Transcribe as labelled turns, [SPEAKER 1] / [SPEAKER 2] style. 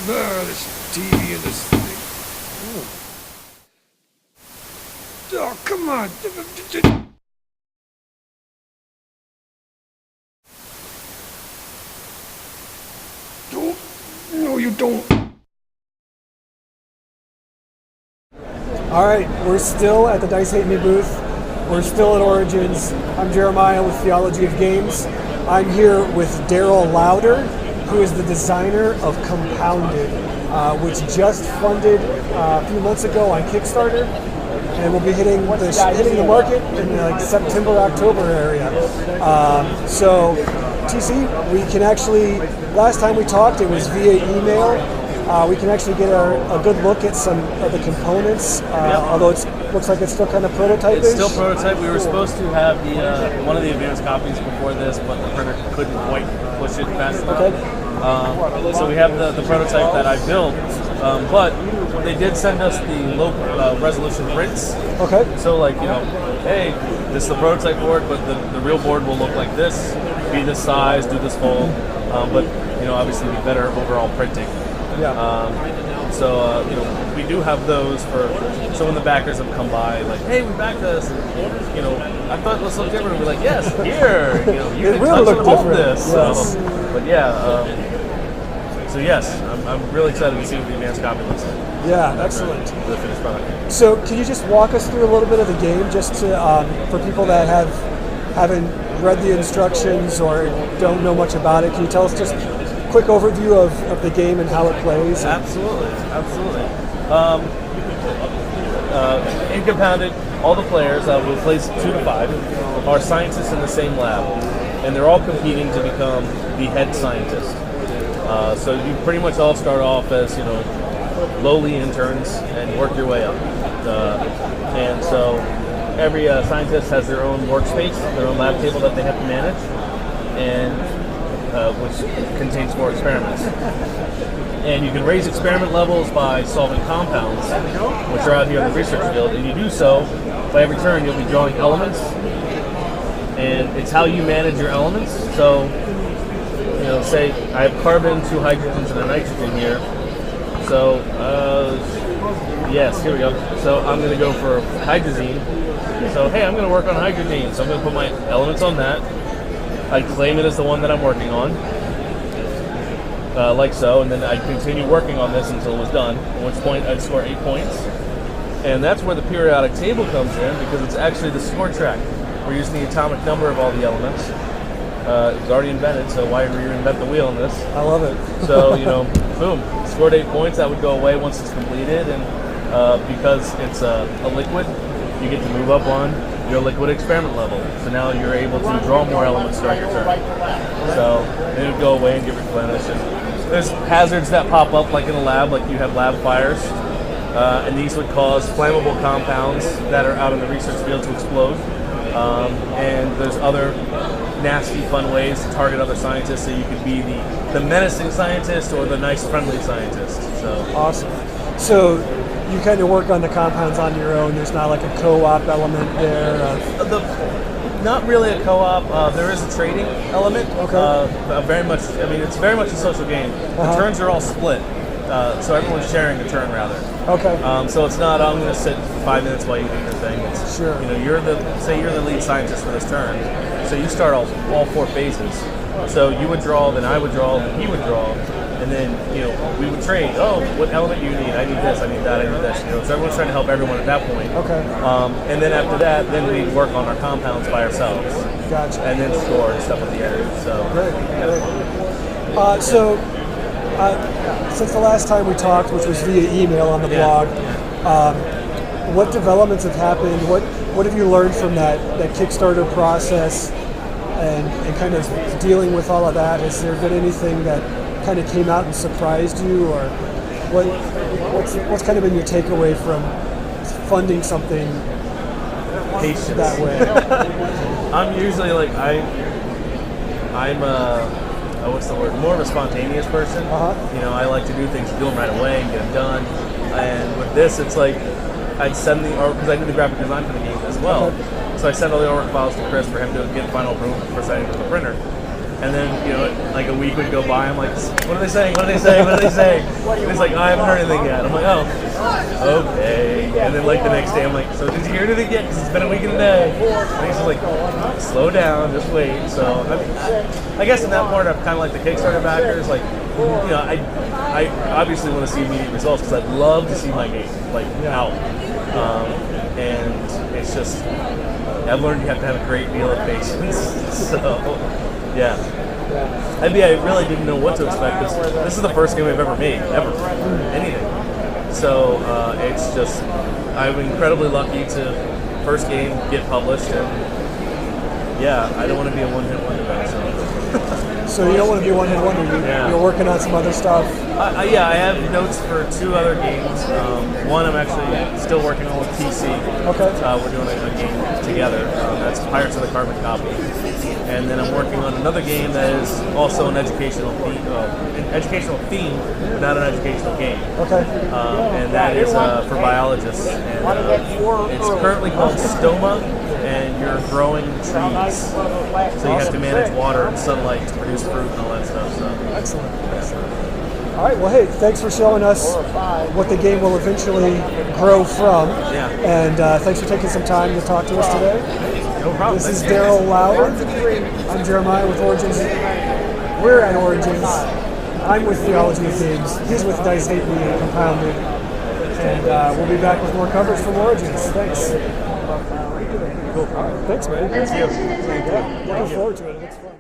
[SPEAKER 1] This TV and this thing. Oh, come on. Don't. No, you don't.
[SPEAKER 2] All right, we're still at the Dice Hate Me booth. We're still at Origins. I'm Jeremiah with Theology of Games. I'm here with Darrell Lauder, who is the designer of Compounded, which just funded a few months ago on Kickstarter, and will be hitting the market in like September, October area. So, TC, we can actually. Last time we talked, it was via email. We can actually get a good look at some of the components, although it looks like it's still kind of prototype-ish.
[SPEAKER 3] It's still prototype. We were supposed to have the one of the advanced copies before this, but the printer couldn't quite push it fast enough.
[SPEAKER 2] Okay.
[SPEAKER 3] So we have the prototype that I built, but they did send us the low resolution prints.
[SPEAKER 2] Okay.
[SPEAKER 3] So hey, this is the prototype board, but the real board will look like this, be this size, do this fold, but obviously be better overall printing.
[SPEAKER 2] Yeah.
[SPEAKER 3] We do have those so when the backers have come by, like, hey, we backed this, I thought this looked different. We're like, yes, here, you can
[SPEAKER 2] really
[SPEAKER 3] touch and hold
[SPEAKER 2] different.
[SPEAKER 3] this.
[SPEAKER 2] Yes.
[SPEAKER 3] So yes, I'm really excited to see what the advanced copy looks like.
[SPEAKER 2] Yeah, excellent.
[SPEAKER 3] The finished product.
[SPEAKER 2] So, can you just walk us through a little bit of the game, just to for people that haven't read the instructions or don't know much about it? Can you tell us just a quick overview of the game and how it plays?
[SPEAKER 3] Absolutely. In Compounded, all the players, we'll place 2 to 5, are scientists in the same lab, and they're all competing to become the head scientist. So you pretty much all start off as lowly interns and work your way up. And so every scientist has their own workspace, their own lab table that they have to manage, and which contains more experiments. And you can raise experiment levels by solving compounds, which are out here in the research field, and you do so by every turn you'll be drawing elements, and it's how you manage your elements. So, say I have carbon, 2 hydrogens, and a nitrogen here. So, yes, here we go. So I'm going to go for hydrazine. So, hey, I'm going to work on hydrazine, so I'm going to put my elements on that. I claim it as the one that I'm working on, like so, and then I'd continue working on this until it was done, at which point I'd score 8 points. And that's where the periodic table comes in, because it's actually the score track. We're using the atomic number of all the elements. It was already invented, so why reinvent the wheel in this?
[SPEAKER 2] I love it.
[SPEAKER 3] So, boom, scored 8 points. That would go away once it's completed, and because it's a liquid, you get to move up on your liquid experiment level. So now you're able to draw more elements during your turn. So it would go away and get replenished. And there's hazards that pop up, like in a lab, like you have lab fires, and these would cause flammable compounds that are out in the research field to explode. And there's other nasty, fun ways to target other scientists, so you could be the menacing scientist or the nice, friendly scientist. So
[SPEAKER 2] awesome. So you kind of work on the compounds on your own. There's not like a co-op element there.
[SPEAKER 3] Not really a co-op. There is a trading element.
[SPEAKER 2] Okay.
[SPEAKER 3] Very much. I mean, it's very much a social game. The turns are all split, so everyone's sharing a turn rather.
[SPEAKER 2] Okay.
[SPEAKER 3] So it's not I'm going to sit 5 minutes while you do your thing. It's,
[SPEAKER 2] sure.
[SPEAKER 3] You're the lead scientist for this turn, so you start all 4 phases. So you would draw, then I would draw, then he would draw. And then, we would trade. Oh, what element do you need? I need this, I need that, I need this. So everyone's trying to help everyone at that point.
[SPEAKER 2] Okay.
[SPEAKER 3] And then after that, then we work on our compounds by ourselves.
[SPEAKER 2] Gotcha.
[SPEAKER 3] And then score and stuff at the end. So
[SPEAKER 2] great. Since the last time we talked, which was via email on the blog, what developments have happened? What have you learned from that Kickstarter process and kind of dealing with all of that? Has there been anything that kind of came out and surprised you, or what's kind of been your takeaway from funding something that way?
[SPEAKER 3] I'm usually I'm what's the word? More of a spontaneous person. I like to do things, do them right away and get them done. And with this, it's like I'd send because I do the graphic design for the game as well. So I send all the artwork files to Chris for him to get final approval before sending it to the printer. And then, like a week would go by, I'm like, what are they saying? What are they saying? What are they saying? And he's like, I haven't heard anything yet. I'm like, oh, okay. And then like the next day, I'm like, so did you hear anything yet? Because it's been a week and a day. And he's just like, slow down, just wait. So I guess in that part, I'm kind of like the Kickstarter backers. Like, I obviously want to see immediate results because I'd love to see my game out. And it's just, I've learned you have to have a great deal of patience. So, yeah. I really didn't know what to expect because this is the first game I've ever made, anything. So it's just, I'm incredibly lucky to first game get published, and yeah, I don't want to be a one-hit wonder though.
[SPEAKER 2] So you don't want to be a one-hit wonder. You're working on some other stuff.
[SPEAKER 3] I have notes for 2 other games. One I'm actually still working on with PC.
[SPEAKER 2] Okay.
[SPEAKER 3] We're doing a game together. That's Pirates of the Carbon Copy. And then I'm working on another game that is also an educational theme, but not an educational game.
[SPEAKER 2] Okay.
[SPEAKER 3] And that is for biologists. And it's currently called Stoma, and you're growing trees. So you have to manage water and sunlight to produce fruit and all that stuff. So.
[SPEAKER 2] Excellent. All right, well, hey, thanks for showing us what the game will eventually grow from.
[SPEAKER 3] Yeah.
[SPEAKER 2] And thanks for taking some time to talk to us today.
[SPEAKER 3] No problem.
[SPEAKER 2] This is Darrell Lauder. I'm Jeremiah with Origins. We're at Origins. I'm with Theology of Games. He's with Dice Hate Me and Compounded. And we'll be back with more coverage from Origins. Thanks. Cool. All right, thanks, man.
[SPEAKER 3] Thank you.
[SPEAKER 2] Looking forward to it. It looks fun.